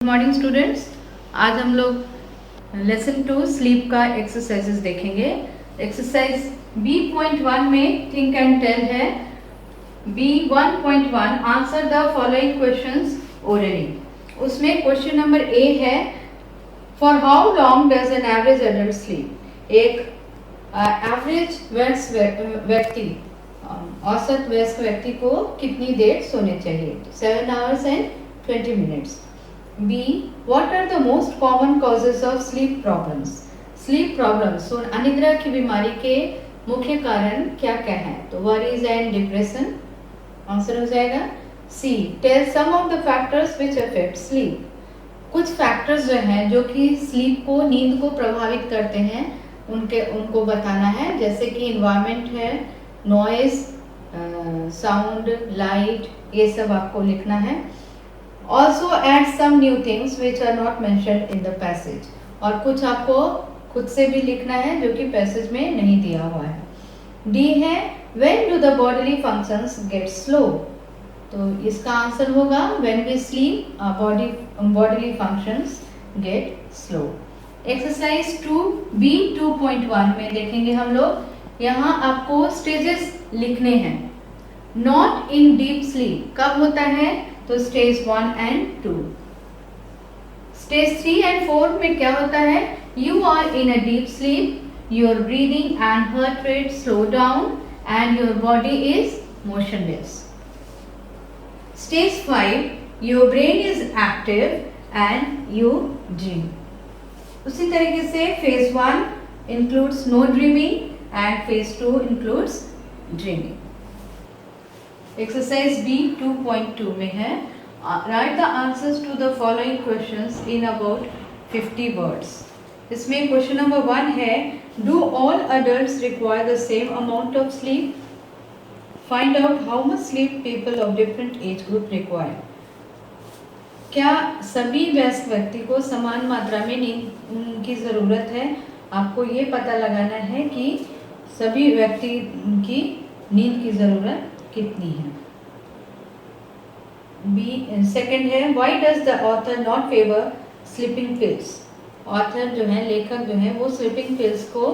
Good morning students. आज हम लोग लेसन 2 स्लीप का एक्सरसाइजेस देखेंगे। एक्सरसाइज B.1 में थिंक एंड टेल है। B1.1 answer the following questions orally. उसमें क्वेश्चन नंबर ए है, for how long does an average adult sleep. एक एवरेज व्यक्ति औसत वयस्क व्यक्ति को कितनी देर सोने चाहिए? 7 hours and 20 minutes. B. What are the most common causes of sleep problems? Sleep problems, so अनिद्रा की बीमारी के मुख्य कारण क्या क्या हैं? तो worries and depression आंसर हो जाएगा। C. Tell some of the factors which affect sleep. कुछ फैक्टर्स जो हैं जो कि स्लीप को, नींद को प्रभावित करते हैं, उनको बताना है। जैसे कि इन्वायरमेंट है, नॉइज, साउंड, लाइट, ये सब आपको लिखना है। Also add some new things which are not mentioned in the passage. और कुछ आपको खुद से भी लिखना है जो कि पैसेज में नहीं दिया हुआ है। D है, when do the bodily functions get slow? तो इसका आंसर होगा when we sleep bodily functions get slow. Exercise 2B2.1 में देखेंगे हम लोग। यहाँ आपको स्टेजेस लिखने हैं। नॉट इन डीप स्लीप कब होता है? तो स्टेज 1 and 2। स्टेज 3 and 4 में क्या होता है? You are in a deep sleep, your breathing and heart rate slow down and your body is motionless. Stage 5, your brain is active and you dream. उसी तरीके से phase 1 includes no dreaming and phase 2 includes dreaming. Exercise B2.2 में है, write the answers to the following questions in about 50 words. इसमें question number 1 है, do all adults require the same amount of sleep? Find out how much sleep people of different age group require. क्या सभी वयस्क व्यक्ति को समान मात्रा में नींद की ज़रूरत है? आपको ये पता लगाना है कि सभी व्यक्ति की नींद की ज़रूरत कितनी है। सेकंड है, why does the author not favour sleeping pills? Author जो है, लेखक जो है, वो स्लीपिंग पिल्स को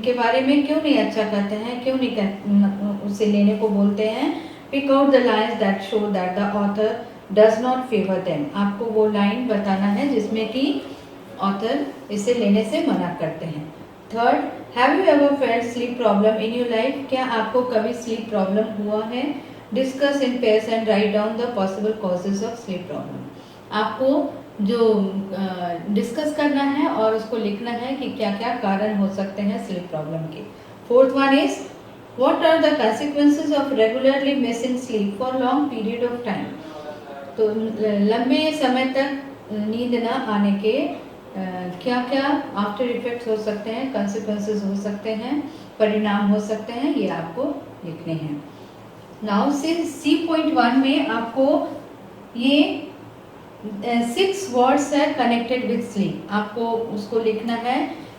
के बारे में क्यों नहीं अच्छा कहते हैं, क्यों नहीं उसे लेने को बोलते हैं? Pick out the lines that show that the author does not favour them. आपको वो लाइन बताना है जिसमें कि ऑथर इसे लेने से मना करते हैं। Third, have you ever felt sleep problem in your life? क्या आपको कभी स्लीप प्रॉब्लम हुआ है? Discuss in pairs and write down the possible causes of sleep problem. आपको जो डिस्कस करना है और उसको लिखना है कि क्या क्या कारण हो सकते हैं स्लीप प्रॉब्लम के। Fourth one is, what are the consequences of regularly missing sleep for long period of time? तो लंबे समय तक नींद न आने के क्या क्या आफ्टर इफेक्ट्स हो सकते हैं, कंसिक्वेंसेस हो सकते हैं, परिणाम हो सकते हैं, ये आपको लिखने हैं। नाउ से C.1 में आपको ये 6 वर्ड्स है कनेक्टेड विद स्लीप, आपको उसको लिखना है।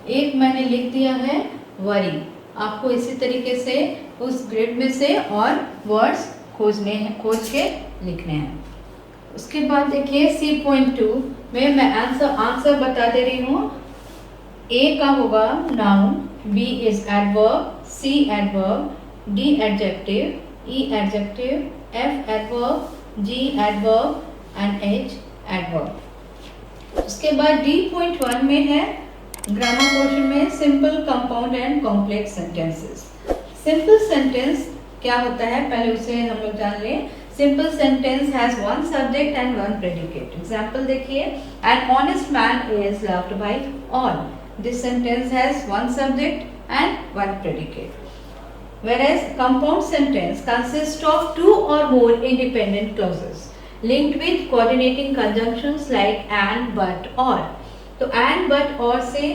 एक मैंने लिख दिया है, वरी। आपको इसी तरीके से उस ग्रिड में से और वर्ड्स खोज के लिखने हैं। उसके बाद देखिए C.2 में मैं आंसर बता दे रही हूँ। A का होगा noun, B is adverb, C adverb, D adjective, E adjective, F adverb, G adverb and H adverb. उसके बाद D.1 में है ग्रामर पोर्शन में simple, compound and complex sentences. Simple sentence क्या होता है पहले उसे हम लोग जान लें। Simple sentence has one subject and one predicate. Example देखिए, an honest man is loved by all. This sentence has one subject and one predicate. Whereas compound sentence consists of 2 or more independent clauses linked with coordinating conjunctions like and, but, or. तो and, but, or से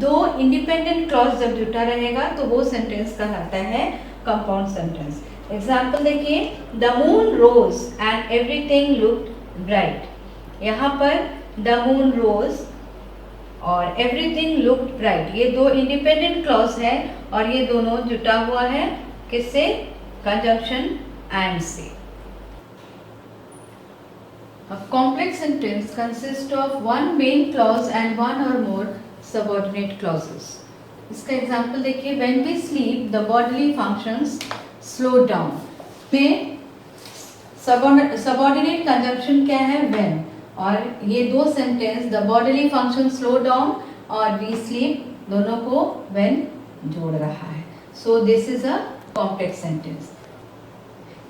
2 independent clause जब जुटा रहेगा तो वो sentence कहलाता है compound sentence. Example देखिए, the moon rose and everything looked bright. यहाँ पर द मून रोज और एवरीथिंग लुक्ड ब्राइट, ये 2 इंडिपेंडेंट क्लॉज है और ये दोनों जुटा हुआ है किससे? कंजंक्शन एंड से। A complex sentence consists of one main clause and one or more subordinate clauses. इसका एग्जाम्पल देखिए, when we sleep the bodily functions slow down. में सबऑर्डिनेट कंजंक्शन क्या है? when. और ये दो sentence the bodily function slow down और we sleep दोनों को when जोड़ रहा है. So this is a complex sentence.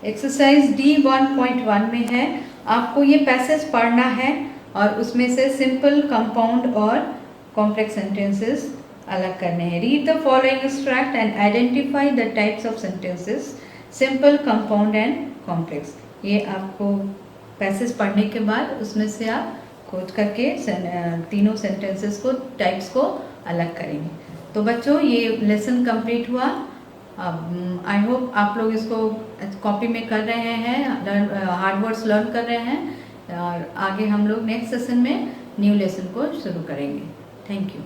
Exercise D 1.1 में है, आपको ये पैसेज पढ़ना है और उसमें से सिंपल, कंपाउंड और कॉम्प्लेक्स सेंटेंसेस अलग करने हैं. Read the following extract and identify the types of sentences simple, compound and complex. ये आपको पैसेज पढ़ने के बाद उसमें से आप खोज करके तीनों सेंटेंसेस को, टाइप्स को अलग करेंगे. तो बच्चों ये लेसन कंप्लीट हुआ. आई होप आप लोग इसको कॉपी में कर रहे हैं, हार्ड वर्ड्स लर्न कर रहे हैं और आगे हम लोग नेक्स्ट सेशन में न्यू लेसन को शुरू करेंगे. Thank you.